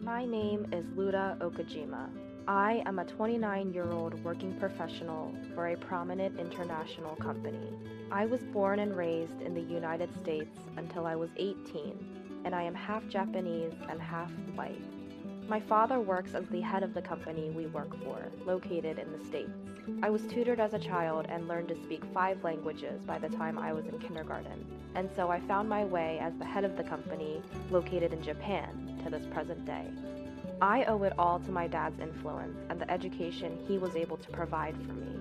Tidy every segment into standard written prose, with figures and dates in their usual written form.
My name is Luda Okajima. I am a 29-year-old working professional for a prominent international company. I was born and raised in the United States until I was 18, and I am half Japanese and half white. My father works as the head of the company we work for, located in the States. I was tutored as a child and learned to speak 5 languages by the time I was in kindergarten, and so I found my way as the head of the company, located in Japan, to this present day. I owe it all to my dad's influence and the education he was able to provide for me.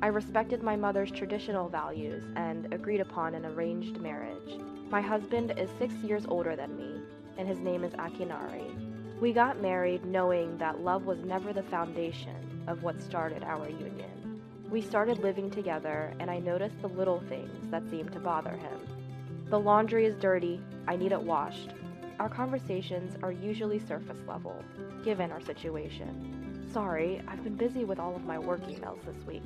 I respected my mother's traditional values and agreed upon an arranged marriage. My husband is 6 years older than me, and his name is Akinari. We got married knowing that love was never the foundation of what started our union. We started living together, and I noticed the little things that seemed to bother him. The laundry is dirty, I need it washed. Our conversations are usually surface level, given our situation. Sorry, I've been busy with all of my work emails this week.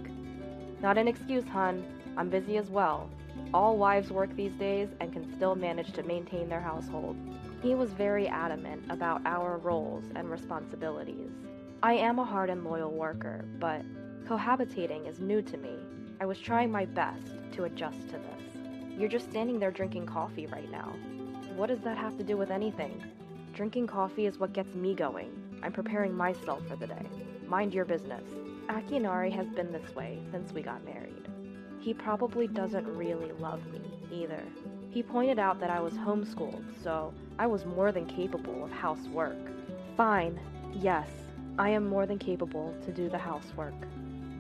Not an excuse, hun. I'm busy as well. All wives work these days and can still manage to maintain their household. He was very adamant about our roles and responsibilities. I am a hard and loyal worker, but cohabitating is new to me. I was trying my best to adjust to this. You're just standing there drinking coffee right now. What does that have to do with anything? Drinking coffee is what gets me going. I'm preparing myself for the day. Mind your business. Akinari has been this way since we got married. He probably doesn't really love me either. He pointed out that I was homeschooled, so I was more than capable of housework. Fine, yes, I am more than capable to do the housework.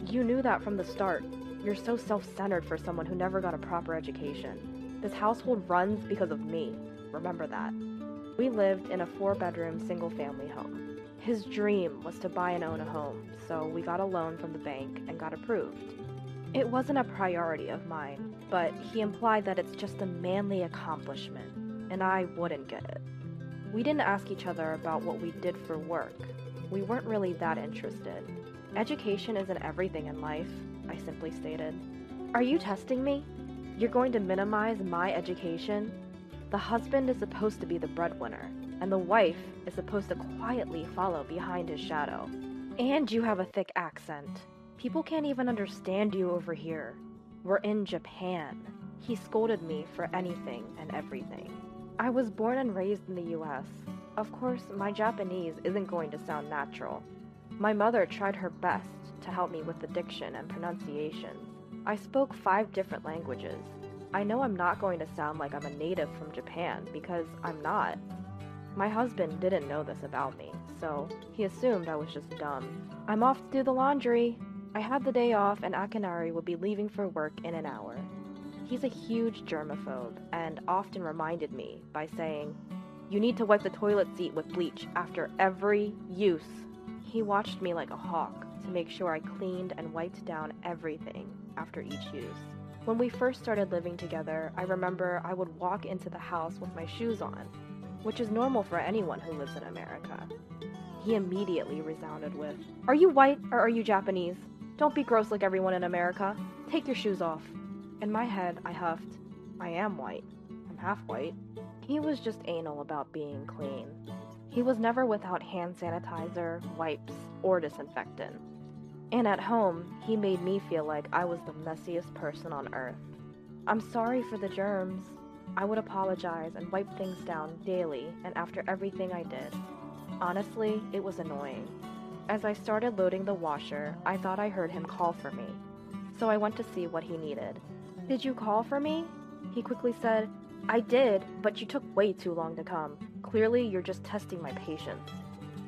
You knew that from the start. You're so self-centered for someone who never got a proper education. This household runs because of me. Remember that. We lived in a 4-bedroom single-family home. His dream was to buy and own a home, so we got a loan from the bank and got approved. It wasn't a priority of mine, but he implied that it's just a manly accomplishment, and I wouldn't get it. We didn't ask each other about what we did for work. We weren't really that interested. Education isn't everything in life, I simply stated. Are you testing me? You're going to minimize my education? The husband is supposed to be the breadwinner, and the wife is supposed to quietly follow behind his shadow. And you have a thick accent. People can't even understand you over here. We're in Japan. He scolded me for anything and everything. I was born and raised in the US. Of course, my Japanese isn't going to sound natural. My mother tried her best to help me with the diction and pronunciations. I spoke 5 different languages. I know I'm not going to sound like I'm a native from Japan because I'm not. My husband didn't know this about me, so he assumed I was just dumb. I'm off to do the laundry. I had the day off and Akinari would be leaving for work in an hour. He's a huge germaphobe and often reminded me by saying, "You need to wipe the toilet seat with bleach after every use." He watched me like a hawk to make sure I cleaned and wiped down everything after each use. When we first started living together, I remember I would walk into the house with my shoes on, which is normal for anyone who lives in America. He immediately resounded with, "Are you white or are you Japanese? Don't be gross like everyone in America. Take your shoes off." In my head, I huffed, "I am white. I'm half white." He was just anal about being clean. He was never without hand sanitizer, wipes, or disinfectant. And at home, he made me feel like I was the messiest person on earth. I'm sorry for the germs. I would apologize and wipe things down daily and after everything I did. Honestly, it was annoying. As I started loading the washer, I thought I heard him call for me. So I went to see what he needed. "Did you call for me?" He quickly said, "I did, but you took way too long to come. Clearly, you're just testing my patience."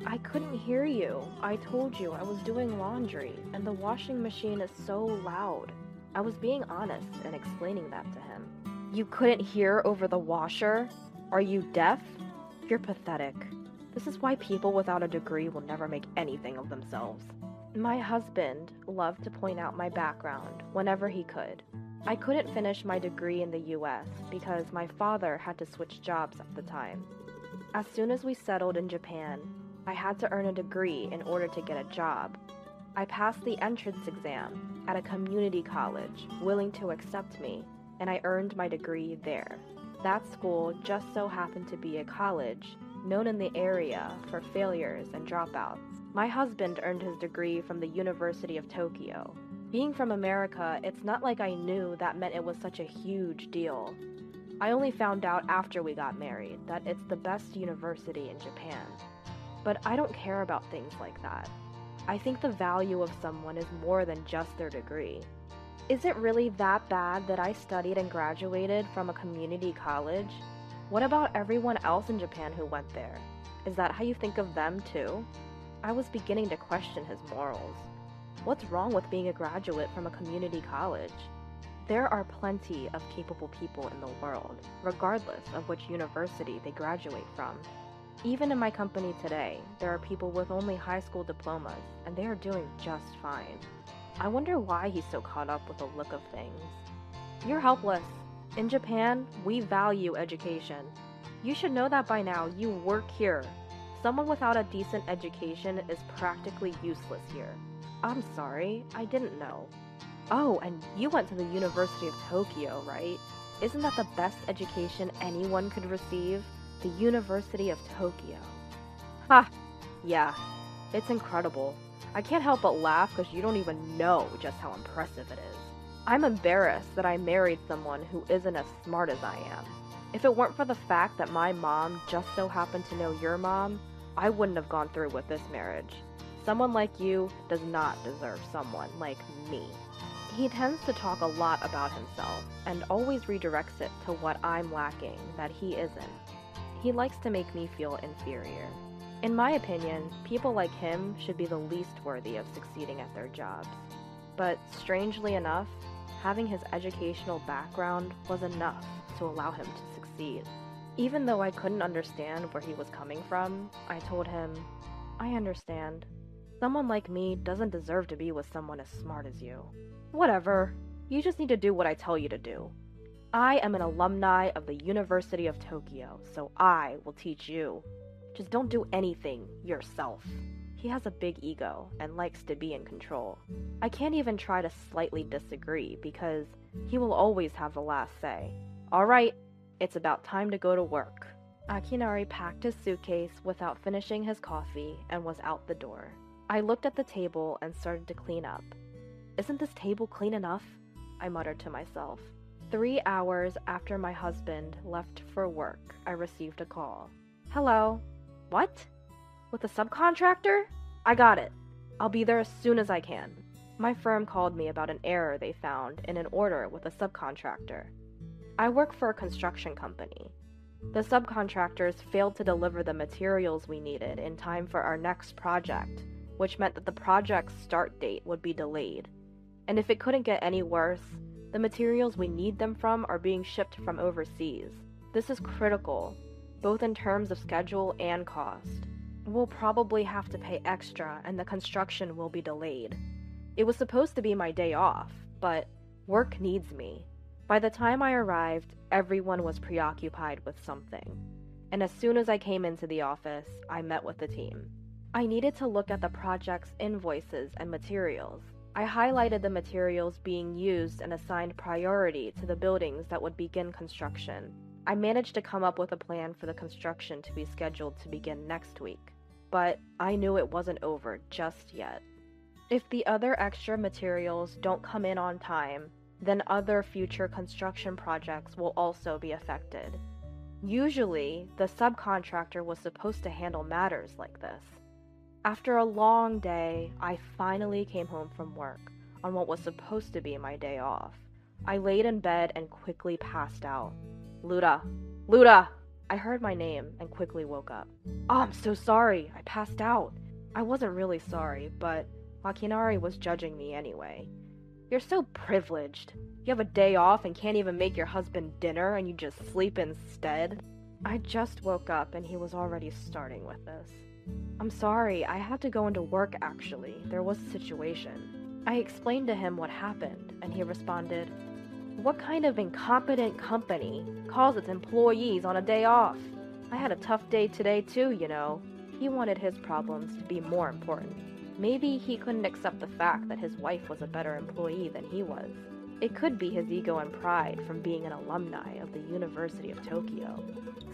"I couldn't hear you. I told you I was doing laundry, and the washing machine is so loud." I was being honest and explaining that to him. "You couldn't hear over the washer? Are you deaf? You're pathetic. This is why people without a degree will never make anything of themselves." My husband loved to point out my background whenever he could. I couldn't finish my degree in the US because my father had to switch jobs at the time. As soon as we settled in Japan, I had to earn a degree in order to get a job. I passed the entrance exam at a community college willing to accept me, and I earned my degree there. That school just so happened to be a college known in the area for failures and dropouts. My husband earned his degree from the University of Tokyo. Being from America, it's not like I knew that meant it was such a huge deal. I only found out after we got married that it's the best university in Japan. But I don't care about things like that. I think the value of someone is more than just their degree. Is it really that bad that I studied and graduated from a community college? What about everyone else in Japan who went there? Is that how you think of them too? I was beginning to question his morals. What's wrong with being a graduate from a community college? There are plenty of capable people in the world, regardless of which university they graduate from. Even in my company today, there are people with only high school diplomas, and they are doing just fine. I wonder why he's so caught up with the look of things. You're helpless. In Japan, we value education. You should know that by now. You work here. Someone without a decent education is practically useless here. I'm sorry, I didn't know. Oh, and you went to the University of Tokyo, right? Isn't that the best education anyone could receive? The University of Tokyo. Ha! Yeah, it's incredible. I can't help but laugh because you don't even know just how impressive it is. I'm embarrassed that I married someone who isn't as smart as I am. If it weren't for the fact that my mom just so happened to know your mom, I wouldn't have gone through with this marriage. Someone like you does not deserve someone like me. He tends to talk a lot about himself and always redirects it to what I'm lacking that he isn't. He likes to make me feel inferior. In my opinion, people like him should be the least worthy of succeeding at their jobs. But strangely enough, having his educational background was enough to allow him to succeed. Even though I couldn't understand where he was coming from, I told him, I understand. Someone like me doesn't deserve to be with someone as smart as you. Whatever. You just need to do what I tell you to do. I am an alumni of the University of Tokyo, so I will teach you. Just don't do anything yourself. He has a big ego and likes to be in control. I can't even try to slightly disagree because he will always have the last say. All right, it's about time to go to work. Akinari packed his suitcase without finishing his coffee and was out the door. I looked at the table and started to clean up. Isn't this table clean enough? I muttered to myself. 3 hours after my husband left for work, I received a call. Hello. What? With a subcontractor? I got it. I'll be there as soon as I can. My firm called me about an error they found in an order with a subcontractor. I work for a construction company. The subcontractors failed to deliver the materials we needed in time for our next project, which meant that the project's start date would be delayed. And if it couldn't get any worse, the materials we need them from are being shipped from overseas. This is critical, both in terms of schedule and cost. We'll probably have to pay extra and the construction will be delayed. It was supposed to be my day off, but work needs me. By the time I arrived, everyone was preoccupied with something. And as soon as I came into the office, I met with the team. I needed to look at the project's invoices and materials. I highlighted the materials being used and assigned priority to the buildings that would begin construction. I managed to come up with a plan for the construction to be scheduled to begin next week, but I knew it wasn't over just yet. If the other extra materials don't come in on time, then other future construction projects will also be affected. Usually, the subcontractor was supposed to handle matters like this. After a long day, I finally came home from work on what was supposed to be my day off. I laid in bed and quickly passed out. Luda! Luda! I heard my name and quickly woke up. Oh, I'm so sorry. I passed out. I wasn't really sorry, but Akinari was judging me anyway. You're so privileged. You have a day off and can't even make your husband dinner and you just sleep instead. I just woke up and he was already starting with this. I'm sorry, I had to go into work actually. There was a situation. I explained to him what happened and he responded, What kind of incompetent company calls its employees on a day off? I had a tough day today too, you know. He wanted his problems to be more important. Maybe he couldn't accept the fact that his wife was a better employee than he was. It could be his ego and pride from being an alumni of the University of Tokyo.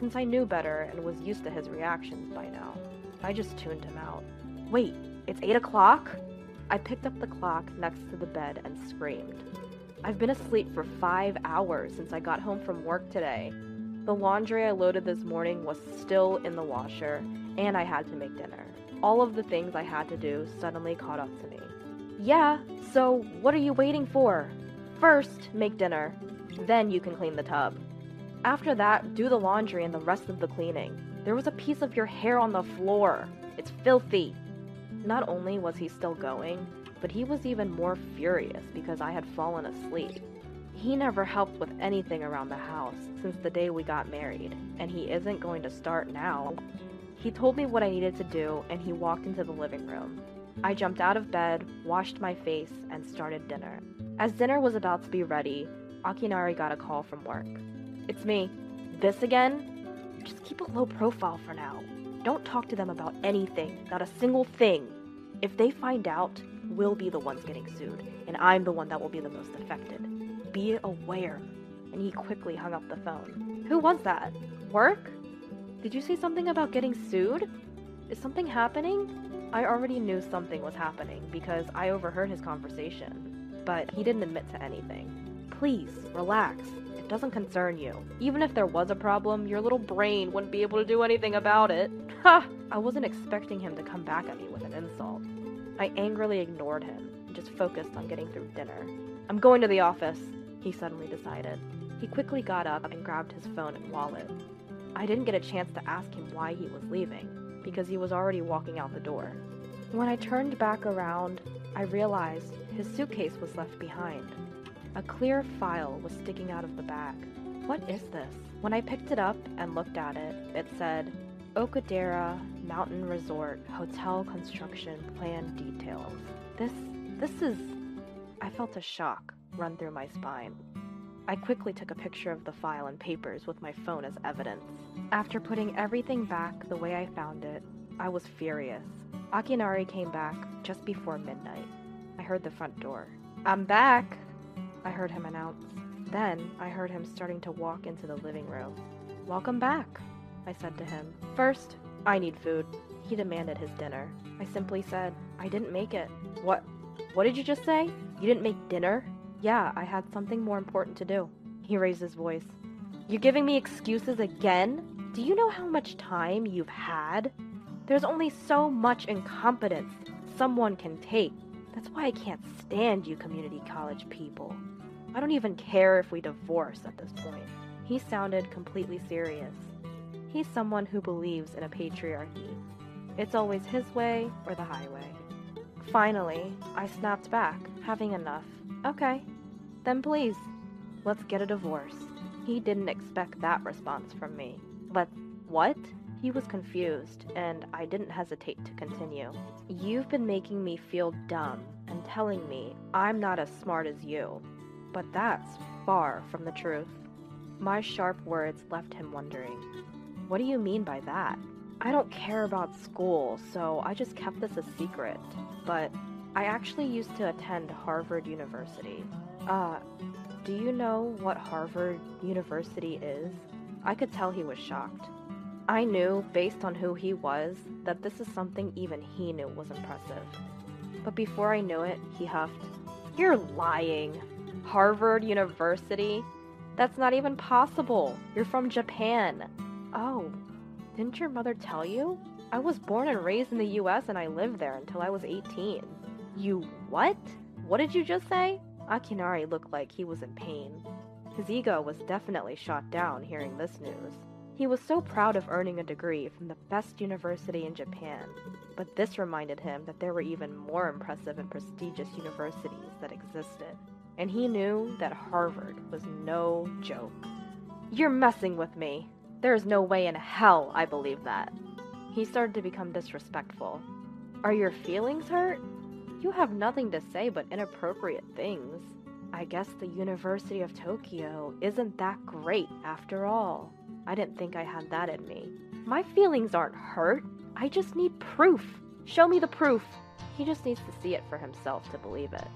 Since I knew better and was used to his reactions by now, I just tuned him out. Wait, it's 8 o'clock? I picked up the clock next to the bed and screamed. I've been asleep for 5 hours since I got home from work today. The laundry I loaded this morning was still in the washer, and I had to make dinner. All of the things I had to do suddenly caught up to me. Yeah, so what are you waiting for? First, make dinner. Then you can clean the tub. After that, do the laundry and the rest of the cleaning. There was a piece of your hair on the floor. It's filthy. Not only was he still going, but he was even more furious because I had fallen asleep. He never helped with anything around the house since the day we got married, and he isn't going to start now. He told me what I needed to do, and he walked into the living room. I jumped out of bed, washed my face, and started dinner. As dinner was about to be ready, Akinari got a call from work. It's me. This again? Just keep a low profile for now. Don't talk to them about anything, not a single thing. If they find out, we'll be the ones getting sued, and I'm the one that will be the most affected. Be aware. And he quickly hung up the phone. Who was that? Work? Did you say something about getting sued? Is something happening? I already knew something was happening because I overheard his conversation, but he didn't admit to anything. Please, relax. It doesn't concern you. Even if there was a problem, your little brain wouldn't be able to do anything about it. Ha! I wasn't expecting him to come back at me with an insult. I angrily ignored him and just focused on getting through dinner. I'm going to the office, he suddenly decided. He quickly got up and grabbed his phone and wallet. I didn't get a chance to ask him why he was leaving, because he was already walking out the door. When I turned back around, I realized his suitcase was left behind. A clear file was sticking out of the bag. What is this? When I picked it up and looked at it, it said, Okadera Mountain Resort Hotel Construction Plan Details. This is... I felt a shock run through my spine. I quickly took a picture of the file and papers with my phone as evidence. After putting everything back the way I found it, I was furious. Akinari came back just before midnight. I heard the front door. I'm back, I heard him announce. Then I heard him starting to walk into the living room. Welcome back, I said to him. First, I need food. He demanded his dinner. I simply said, I didn't make it. What did you just say? You didn't make dinner? Yeah, I had something more important to do. He raised his voice. You're giving me excuses again? Do you know how much time you've had? There's only so much incompetence someone can take. That's why I can't stand you community college people. I don't even care if we divorce at this point. He sounded completely serious. He's someone who believes in a patriarchy. It's always his way or the highway. Finally, I snapped back, having enough. Okay, then please, let's get a divorce. He didn't expect that response from me. What? He was confused, and I didn't hesitate to continue. You've been making me feel dumb and telling me I'm not as smart as you. But that's far from the truth. My sharp words left him wondering. What do you mean by that? I don't care about school, so I just kept this a secret. But I actually used to attend Harvard University. Do you know what Harvard University is? I could tell he was shocked. I knew, based on who he was, that this is something even he knew was impressive. But before I knew it, he huffed. You're lying. Harvard University? That's not even possible. You're from Japan. Oh, didn't your mother tell you? I was born and raised in the US and I lived there until I was 18. You what? What did you just say? Akinari looked like he was in pain. His ego was definitely shot down hearing this news. He was so proud of earning a degree from the best university in Japan, but this reminded him that there were even more impressive and prestigious universities that existed, and he knew that Harvard was no joke. You're messing with me. There is no way in hell I believe that. He started to become disrespectful. Are your feelings hurt? You have nothing to say but inappropriate things. I guess the University of Tokyo isn't that great after all. I didn't think I had that in me. My feelings aren't hurt. I just need proof. Show me the proof. He just needs to see it for himself to believe it.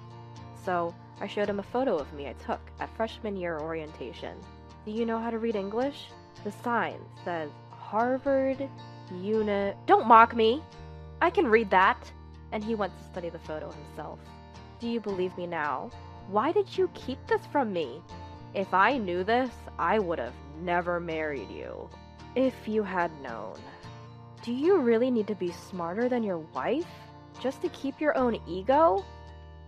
So I showed him a photo of me I took at freshman year orientation. Do you know how to read English? The sign says Harvard Don't mock me! I can read that! And he went to study the photo himself. Do you believe me now? Why did you keep this from me? If I knew this, I would have never married you. If you had known. Do you really need to be smarter than your wife? Just to keep your own ego?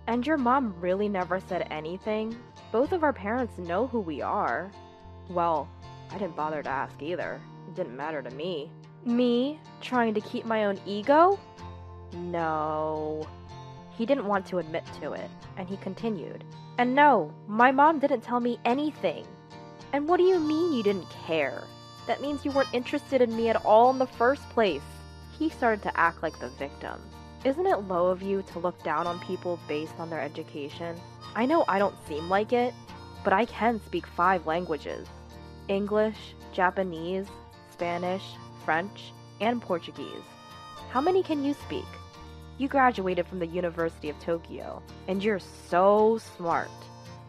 And your mom really never said anything? Both of our parents know who we are. Well, I didn't bother to ask either. It didn't matter to me. Me? Trying to keep my own ego? No. He didn't want to admit to it, and he continued. And no, my mom didn't tell me anything. And what do you mean you didn't care? That means you weren't interested in me at all in the first place. He started to act like the victim. Isn't it low of you to look down on people based on their education? I know I don't seem like it, but I can speak 5 languages. English, Japanese, Spanish, French, and Portuguese. How many can you speak? You graduated from the University of Tokyo, and you're so smart.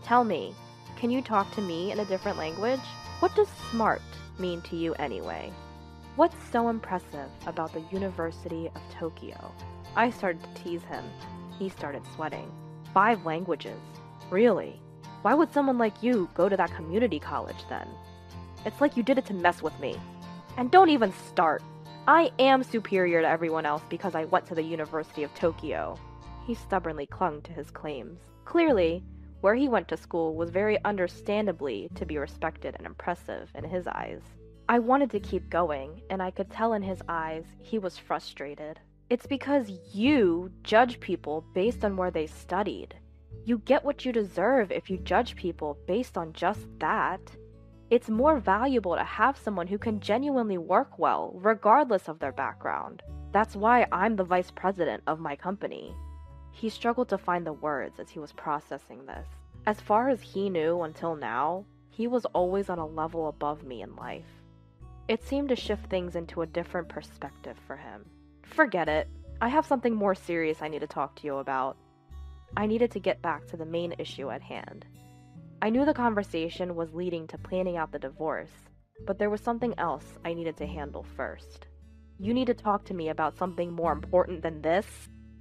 Tell me, can you talk to me in a different language? What does smart mean to you anyway? What's so impressive about the University of Tokyo? I started to tease him. He started sweating. 5 languages? Really? Why would someone like you go to that community college then? It's like you did it to mess with me. And don't even start. I am superior to everyone else because I went to the University of Tokyo. He stubbornly clung to his claims. Clearly, where he went to school was very understandably to be respected and impressive in his eyes. I wanted to keep going, and I could tell in his eyes he was frustrated. It's because you judge people based on where they studied. You get what you deserve if you judge people based on just that. It's more valuable to have someone who can genuinely work well, regardless of their background. That's why I'm the vice president of my company. He struggled to find the words as he was processing this. As far as he knew until now, he was always on a level above me in life. It seemed to shift things into a different perspective for him. Forget it. I have something more serious I need to talk to you about. I needed to get back to the main issue at hand. I knew the conversation was leading to planning out the divorce, but there was something else I needed to handle first. You need to talk to me about something more important than this?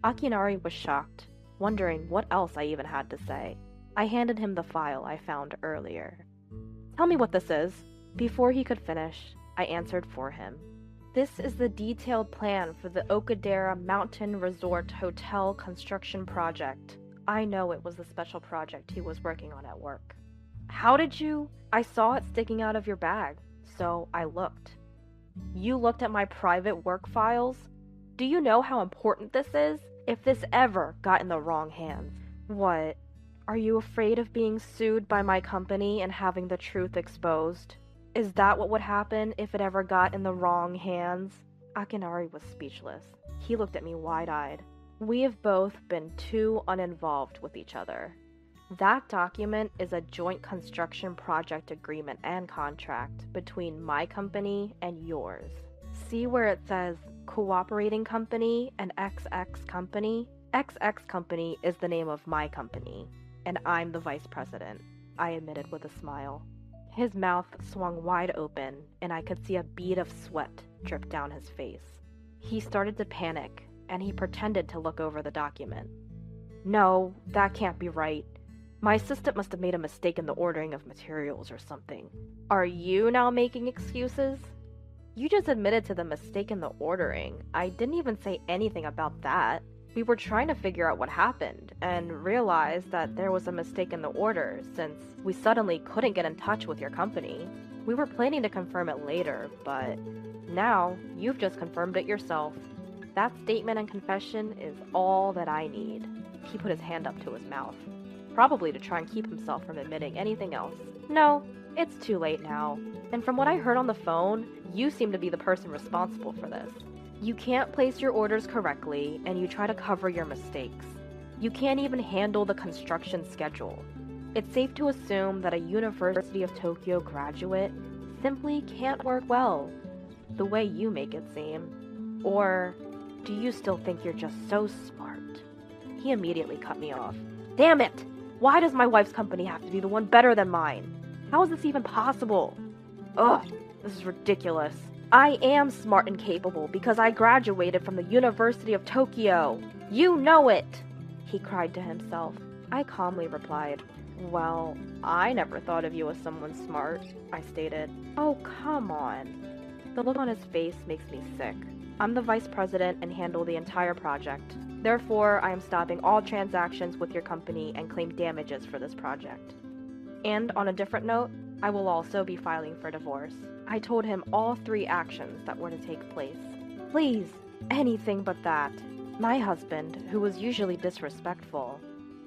Akinari was shocked, wondering what else I even had to say. I handed him the file I found earlier. Tell me what this is. Before he could finish, I answered for him. This is the detailed plan for the Okadera Mountain Resort Hotel construction project. I know it was the special project he was working on at work. How did you? I saw it sticking out of your bag, so I looked. You looked at my private work files? Do you know how important this is? If this ever got in the wrong hands. What? Are you afraid of being sued by my company and having the truth exposed? Is that what would happen if it ever got in the wrong hands? Akinari was speechless. He looked at me wide-eyed. We have both been too uninvolved with each other. That document is a joint construction project agreement and contract between my company and yours. See where it says cooperating company and XX company? XX company is the name of my company, and I'm the vice president, I admitted with a smile. His mouth swung wide open, and I could see a bead of sweat drip down his face. He started to panic, and he pretended to look over the document. No, that can't be right. My assistant must have made a mistake in the ordering of materials or something. Are you now making excuses? You just admitted to the mistake in the ordering. I didn't even say anything about that. We were trying to figure out what happened, and realized that there was a mistake in the order, since we suddenly couldn't get in touch with your company. We were planning to confirm it later, but now you've just confirmed it yourself. That statement and confession is all that I need. He put his hand up to his mouth, probably to try and keep himself from admitting anything else. No, it's too late now. And from what I heard on the phone, you seem to be the person responsible for this. You can't place your orders correctly, and you try to cover your mistakes. You can't even handle the construction schedule. It's safe to assume that a University of Tokyo graduate simply can't work well, the way you make it seem. Or do you still think you're just so smart? He immediately cut me off. Damn it! Why does my wife's company have to be the one better than mine? How is this even possible? Ugh, this is ridiculous. I am smart and capable because I graduated from the University of Tokyo. You know it, he cried to himself. I calmly replied, well, I never thought of you as someone smart, I stated. Oh, come on. The look on his face makes me sick. I'm the vice president and handle the entire project. Therefore, I am stopping all transactions with your company and claim damages for this project. And on a different note, I will also be filing for divorce. I told him all 3 actions that were to take place. Please, anything but that. My husband, who was usually disrespectful,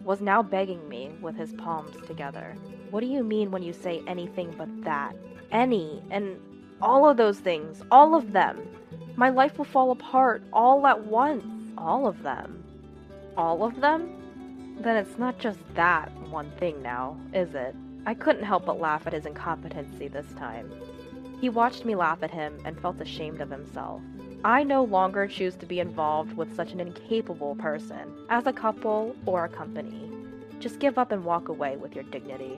was now begging me with his palms together. What do you mean when you say anything but that? Any, and all of those things, all of them. My life will fall apart all at once. All of them. All of them? Then it's not just that one thing now, is it? I couldn't help but laugh at his incompetency this time. He watched me laugh at him and felt ashamed of himself. I no longer choose to be involved with such an incapable person, as a couple or a company. Just give up and walk away with your dignity,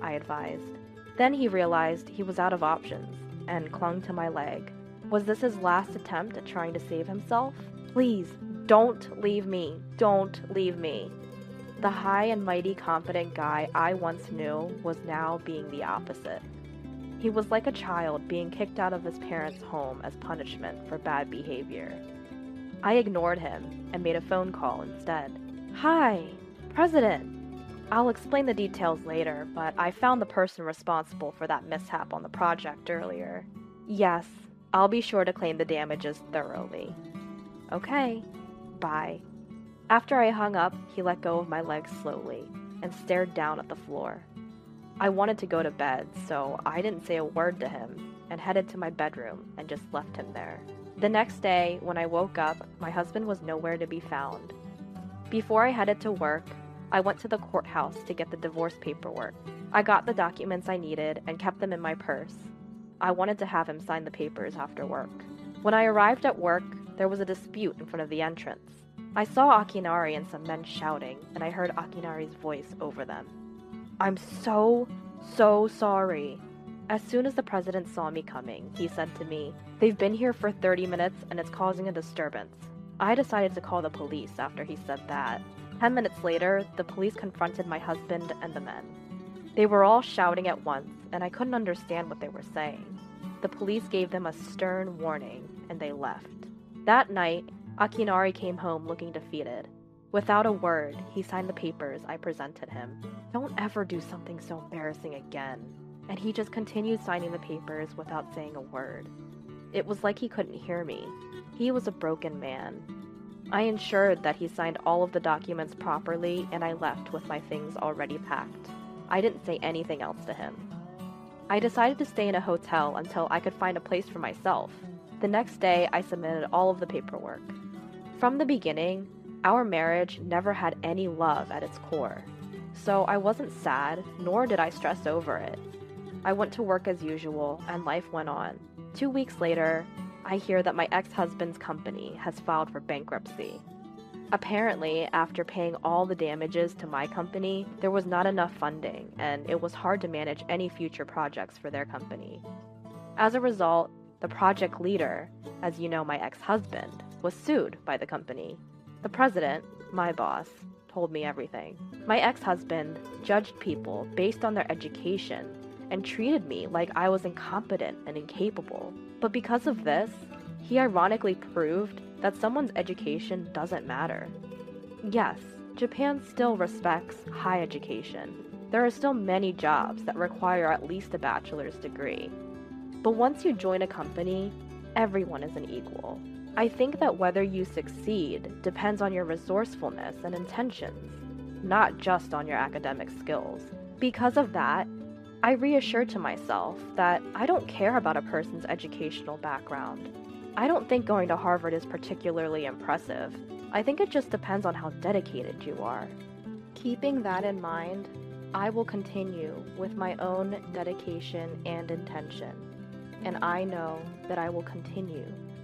I advised. Then he realized he was out of options and clung to my leg. Was this his last attempt at trying to save himself? Please, don't leave me. Don't leave me. The high and mighty confident guy I once knew was now being the opposite. He was like a child being kicked out of his parents' home as punishment for bad behavior. I ignored him and made a phone call instead. Hi, President. I'll explain the details later, but I found the person responsible for that mishap on the project earlier. Yes, I'll be sure to claim the damages thoroughly. Okay, bye. After I hung up, he let go of my legs slowly and stared down at the floor. I wanted to go to bed, so I didn't say a word to him and headed to my bedroom and just left him there. The next day, when I woke up, my husband was nowhere to be found. Before I headed to work, I went to the courthouse to get the divorce paperwork. I got the documents I needed and kept them in my purse. I wanted to have him sign the papers after work. When I arrived at work, there was a dispute in front of the entrance. I saw Akinari and some men shouting, and I heard Akinari's voice over them. I'm so sorry. As soon as the president saw me coming, he said to me, they've been here for 30 minutes and it's causing a disturbance. I decided to call the police after he said that. 10 minutes later, the police confronted my husband and the men. They were all shouting at once, and I couldn't understand what they were saying. The police gave them a stern warning, and they left. That night, Akinari came home looking defeated. Without a word, he signed the papers I presented him. Don't ever do something so embarrassing again. And he just continued signing the papers without saying a word. It was like he couldn't hear me. He was a broken man. I ensured that he signed all of the documents properly, and I left with my things already packed. I didn't say anything else to him. I decided to stay in a hotel until I could find a place for myself. The next day, I submitted all of the paperwork. From the beginning, our marriage never had any love at its core. So I wasn't sad, nor did I stress over it. I went to work as usual, and life went on. 2 weeks later, I hear that my ex-husband's company has filed for bankruptcy. Apparently, after paying all the damages to my company, there was not enough funding, and it was hard to manage any future projects for their company. As a result, the project leader, as you know, my ex-husband, was sued by the company. The president, my boss, told me everything. My ex-husband judged people based on their education and treated me like I was incompetent and incapable. But because of this, he ironically proved that someone's education doesn't matter. Yes, Japan still respects high education. There are still many jobs that require at least a bachelor's degree. But once you join a company, everyone is an equal. I think that whether you succeed depends on your resourcefulness and intentions, not just on your academic skills. Because of that, I reassured to myself that I don't care about a person's educational background. I don't think going to Harvard is particularly impressive. I think it just depends on how dedicated you are. Keeping that in mind, I will continue with my own dedication and intention, and I know that I will continue